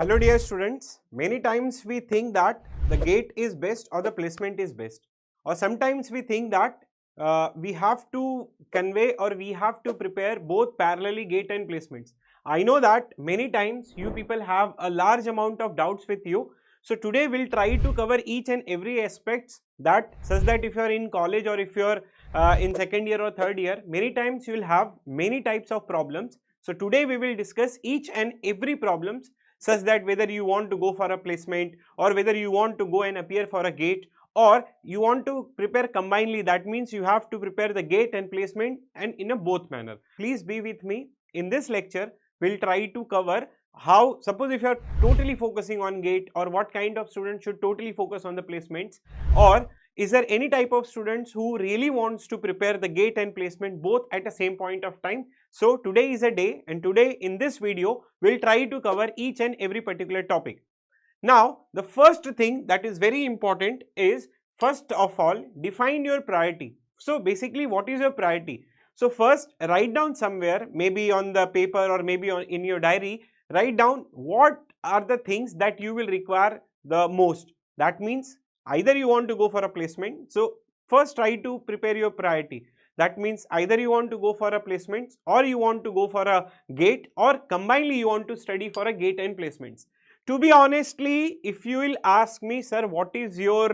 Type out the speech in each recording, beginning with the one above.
Hello dear students, many times we think that the GATE is best or the placement is best, or sometimes we think that we have to convey or we have to prepare both parallelly GATE and placements. I know that many times you people have a large amount of doubts with you. So today we'll try to cover each and every aspects that such that if you are in college or if you are in second year or third year, many times you will have many types of problems. So today we will discuss each and every problems such that whether you want to go for a placement or whether you want to go and appear for a GATE or you want to prepare combinedly, that means you have to prepare the GATE and placement and in a both manner. Please be with me. In this lecture, we'll try to cover how, suppose if you are totally focusing on GATE, or what kind of students should totally focus on the placements, or is there any type of students who really wants to prepare the GATE and placement both at the same point of time. So today is a day, and today in this video we'll try to cover each and every particular topic. Now the first thing that is very important is, first of all, define your priority. So basically, what is your priority? So first write down somewhere, maybe on the paper or maybe in your diary, write down what are the things that you will require the most. That means either you want to go for a placement, so first try to prepare your priority. That means either you want to go for a placement or you want to go for a GATE, or combinedly you want to study for a GATE and placements. To be honestly, if you will ask me, sir, what is your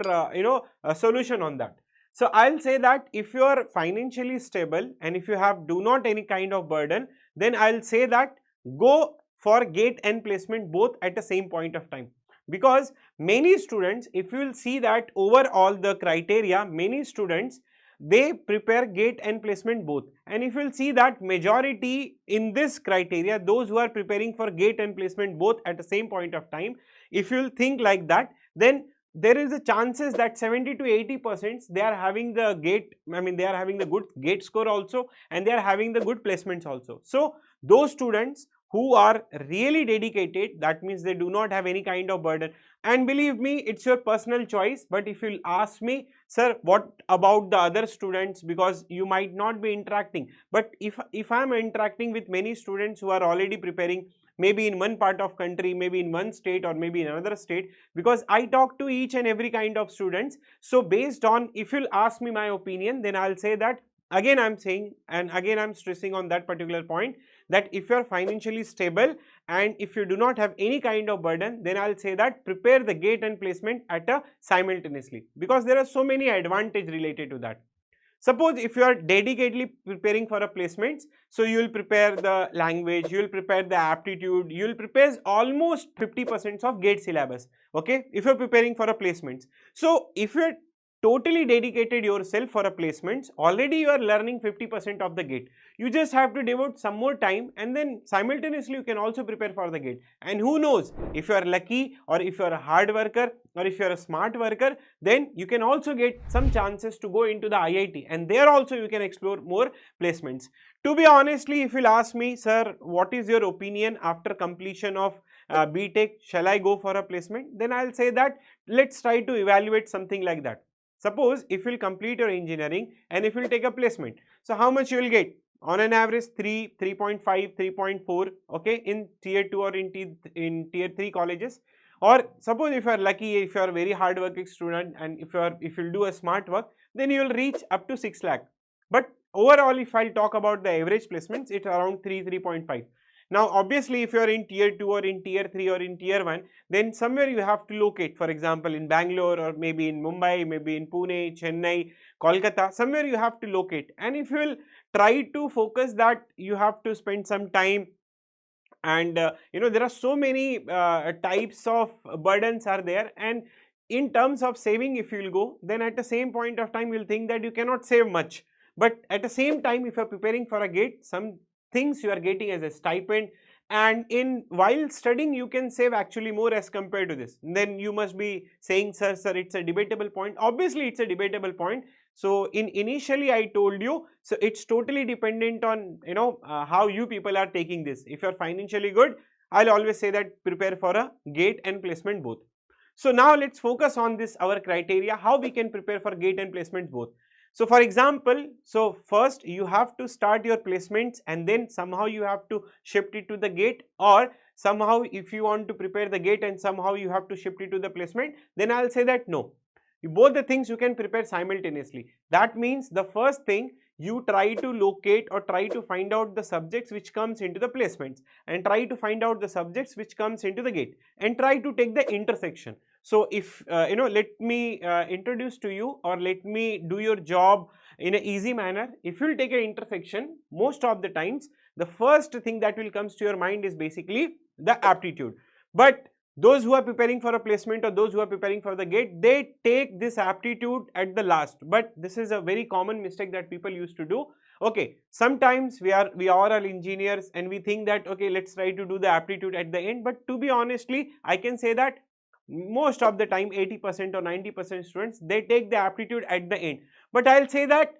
solution on that? So I'll say that if you are financially stable and if you have do not any kind of burden, then I'll say that go for GATE and placement both at the same point of time. Because many students, if you will see that overall the criteria, many students, they prepare GATE and placement both, and if you will see that majority in this criteria, those who are preparing for GATE and placement both at the same point of time, if you will think like that, then there is a chances that 70 to 80% they are having the GATE, they are having the good GATE score also, and they are having the good placements also. So those students who are really dedicated, that means they do not have any kind of burden, and believe me, it's your personal choice. But if you'll ask me, sir, what about the other students, because you might not be interacting, but if I'm interacting with many students who are already preparing, maybe in one part of country, maybe in one state, or maybe in another state, because I talk to each and every kind of students. So based on, if you'll ask me my opinion, then I'll say that, again I'm saying and again I'm stressing on that particular point, that if you are financially stable and if you do not have any kind of burden, then I'll say that prepare the GATE and placement at a simultaneously, because there are so many advantages related to that. Suppose if you are dedicatedly preparing for a placements, so you will prepare the language, you will prepare the aptitude, you will prepare almost 50% of GATE syllabus, okay, if you are preparing for a placements. So if you are totally dedicated yourself for a placements, already you are learning 50% of the GATE. You just have to devote some more time, and then simultaneously you can also prepare for the GATE. And who knows, if you are lucky, or if you are a hard worker, or if you are a smart worker, then you can also get some chances to go into the IIT, and there also you can explore more placements. To be honestly, if you'll ask me, sir, what is your opinion after completion of BTech, shall I go for a placement? Then I'll say that let's try to evaluate something like that. Suppose if you will complete your engineering and if you will take a placement, so how much you will get? On an average 3, 3.5, 3.4, okay, in tier 2 or in tier 3 colleges. Or suppose if you are lucky, if you are a very hard working student, and if you do a smart work, then you will reach up to 6 lakh. But overall, if I'll talk about the average placements, it's around 3, 3.5. Now obviously, if you are in tier 2 or in tier 3 or in tier 1, then somewhere you have to locate, for example in Bangalore, or maybe in Mumbai, maybe in Pune, Chennai, Kolkata, somewhere you have to locate. And if you will try to focus that, you have to spend some time, and there are so many types of burdens are there. And in terms of saving, if you will go, then at the same point of time you will think that you cannot save much. But at the same time, if you are preparing for a GATE, some things you are getting as a stipend, and in while studying you can save actually more as compared to this. Then you must be saying, sir, it's a debatable point. Obviously it's a debatable point. So initially I told you, so it's totally dependent on how you people are taking this. If you are financially good, I'll always say that prepare for a GATE and placement both. So now let's focus on this, our criteria, how we can prepare for GATE and placement both. So for example, so first you have to start your placements and then somehow you have to shift it to the GATE, or somehow if you want to prepare the GATE and somehow you have to shift it to the placement, then I'll say that no. Both the things you can prepare simultaneously. That means the first thing, you try to locate or try to find out the subjects which comes into the placements, and try to find out the subjects which comes into the GATE, and try to take the intersection. So if let me introduce to you, or let me do your job in an easy manner. If you will take an intersection, most of the times the first thing that will comes to your mind is basically the aptitude. But those who are preparing for a placement or those who are preparing for the GATE, they take this aptitude at the last. But this is a very common mistake that people used to do. Okay, sometimes we are all engineers and we think that okay, let's try to do the aptitude at the end. But to be honestly, I can say that most of the time 80% or 90% students, they take the aptitude at the end. But I'll say that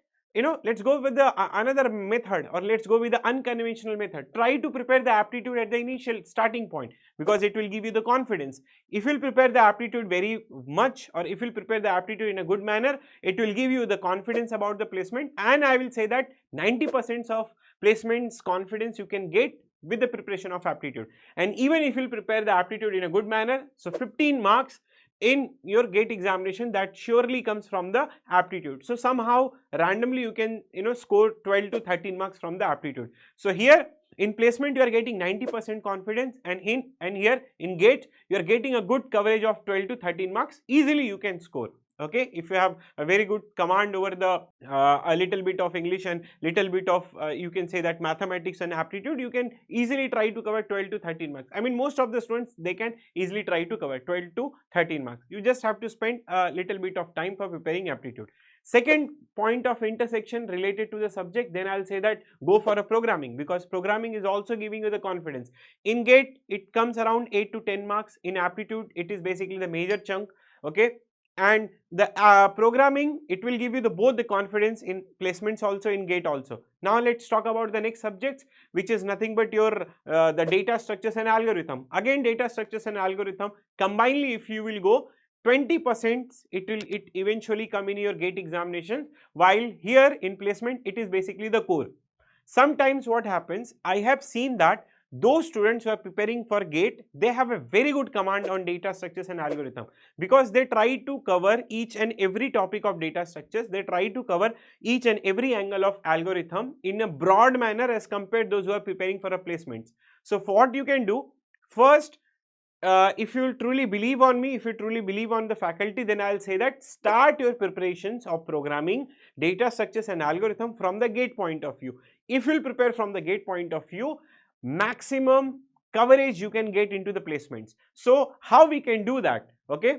let's go with the another method, or let's go with the unconventional method. Try to prepare the aptitude at the initial starting point, because it will give you the confidence. If you'll prepare the aptitude very much, or if you'll prepare the aptitude in a good manner, it will give you the confidence about the placement. And I will say that 90% of placements confidence you can get with the preparation of aptitude. And even if you'll prepare the aptitude in a good manner, so 15 marks in your GATE examination, that surely comes from the aptitude. So somehow randomly you can score 12 to 13 marks from the aptitude. So here in placement you are getting 90% confidence, and here in GATE you are getting a good coverage of 12 to 13 marks. Easily you can score. Okay, if you have a very good command over the a little bit of English and little bit of you can say that mathematics and aptitude, you can easily try to cover 12 to 13 marks. I mean, most of the students, they can easily try to cover 12 to 13 marks. You just have to spend a little bit of time for preparing aptitude. Second point of intersection related to the subject, then I'll say that go for a programming, because programming is also giving you the confidence. In GATE it comes around 8 to 10 marks. In aptitude it is basically the major chunk. Okay, and the programming, it will give you both the confidence in placements also, in GATE also. Now let's talk about the next subjects, which is nothing but your the data structures and algorithm. Again, data structures and algorithm combinedly, if you will go 20%, it eventually come in your GATE examination, while here in placement it is basically the core. Sometimes what happens, I have seen that those students who are preparing for GATE, they have a very good command on data structures and algorithm, because they try to cover each and every topic of data structures. They try to cover each and every angle of algorithm in a broad manner as compared to those who are preparing for a placements. So for what you can do, first, if you truly believe on me, if you truly believe on the faculty, then I'll say that start your preparations of programming, data structures and algorithm from the GATE point of view. If you'll prepare from the GATE point of view, maximum coverage you can get into the placements. So how we can do that? Okay,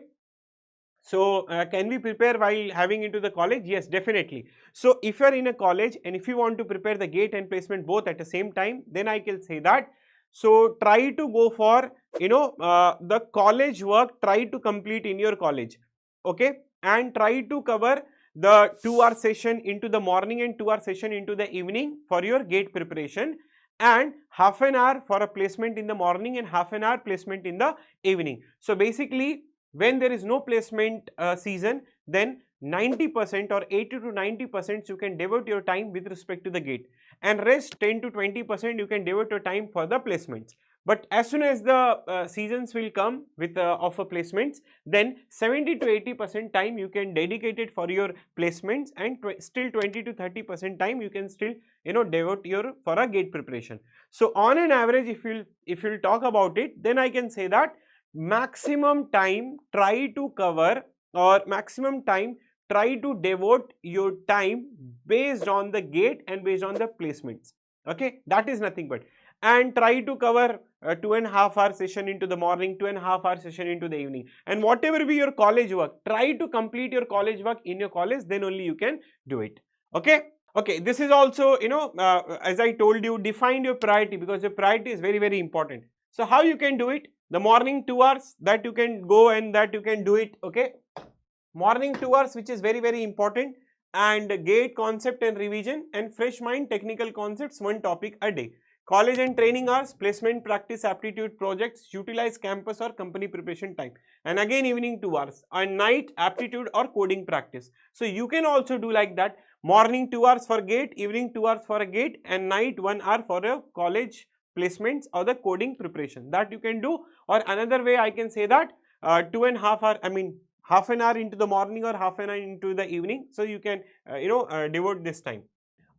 so can we prepare while having into the college? Yes, definitely. So if you are in a college and if you want to prepare the GATE and placement both at the same time, then I can say that, so try to go for the college work, try to complete in your college. Okay, and try to cover the 2-hour session into the morning and 2-hour session into the evening for your GATE preparation, and half an hour for a placement in the morning and half an hour placement in the evening. So basically, when there is no placement season, then 90% or 80 to 90% you can devote your time with respect to the GATE, and rest 10 to 20% you can devote your time for the placements. But as soon as the seasons will come with offer placements, then 70 to 80% time you can dedicate it for your placements, and still 20 to 30% time you can still devote your for a GATE preparation. So on an average, if you'll talk about it, then I can say that maximum time try to cover, or maximum time try to devote your time based on the GATE and based on the placements. Okay, that is nothing but, and try to cover 2.5-hour session into the morning, 2.5-hour session into the evening, and whatever be your college work, try to complete your college work in your college, then only you can do it. Okay. Okay, this is also as I told you, define your priority, because your priority is very, very important. So how you can do it? The morning 2 hours, that you can go and that you can do it. Okay, morning 2 hours, which is very, very important, and GATE concept and revision, and fresh mind technical concepts, 1 topic a day. College and training hours, placement, practice, aptitude, projects, utilize campus or company preparation time, and again evening 2 hours, and night aptitude or coding practice. So you can also do like that, morning 2 hours for GATE, evening 2 hours for a GATE, and night 1 hour for a college placements or the coding preparation that you can do, or another way I can say that 2.5 hour, I mean half an hour into the morning or half an hour into the evening, so you can devote this time.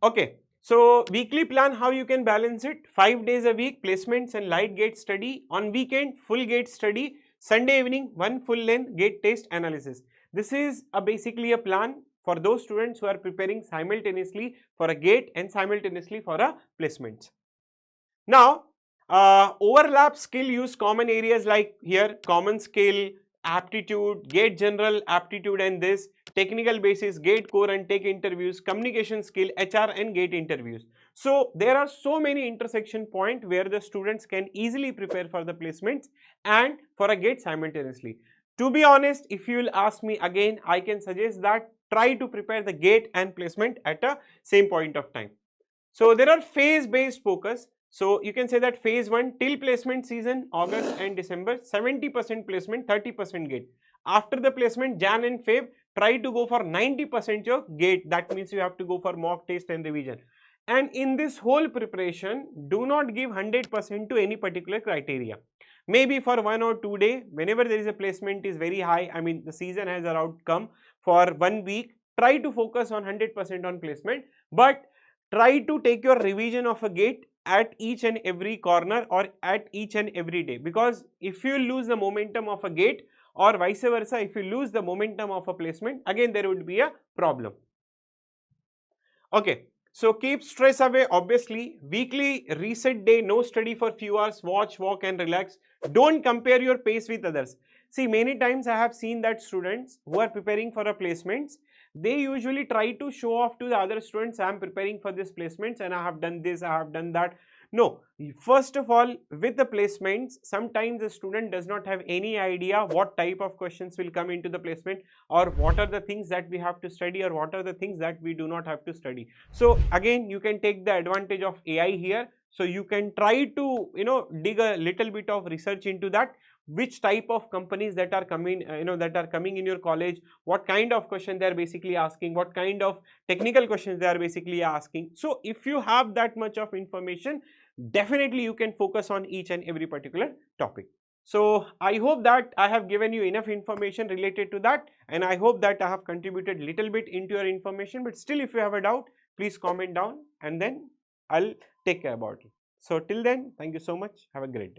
Okay, so weekly plan, how you can balance it: 5 days a week placements and light gate study, on weekend full gate study, Sunday evening one full length gate test analysis. This is basically a plan for those students who are preparing simultaneously for a gate and simultaneously for a placement. Now, overlap skill use common areas like here: common skill, aptitude, gate general aptitude and this, technical basis, gate core and tech interviews, communication skill, HR and gate interviews. So there are so many intersection points where the students can easily prepare for the placements and for a gate simultaneously. To be honest, if you will ask me again, I can suggest that try to prepare the gate and placement at a same point of time. So there are phase based focus. So you can say that phase 1 till placement season, August and December, 70% placement, 30% gate. After the placement, Jan and Feb, try to go for 90% your gate. That means you have to go for mock test and revision. And in this whole preparation, do not give 100% to any particular criteria. Maybe for 1 or 2 days, whenever there is a placement is very high, I mean the season has around come for 1 week, try to focus on 100% on placement, but try to take your revision of a gate at each and every corner or at each and every day, because if you lose the momentum of a gate or vice versa, if you lose the momentum of a placement, again there would be a problem. Okay, so keep stress away. Obviously, weekly reset day, no study for few hours, watch, walk and relax. Don't compare your pace with others. See, many times I have seen that students who are preparing for a placements, they usually try to show off to the other students, I am preparing for this placements and I have done this, I have done that. No, first of all, with the placements, sometimes the student does not have any idea what type of questions will come into the placement, or what are the things that we have to study, or what are the things that we do not have to study. So again, you can take the advantage of AI here. So you can try to dig a little bit of research into that, which type of companies that are coming that are coming in your college, what kind of question they are basically asking, what kind of technical questions they are basically asking. So if you have that much of information, definitely you can focus on each and every particular topic. So I hope that I have given you enough information related to that, and I hope that I have contributed little bit into your information. But still, if you have a doubt, please comment down and then I'll take care about it. So till then, thank you so much. Have a great day.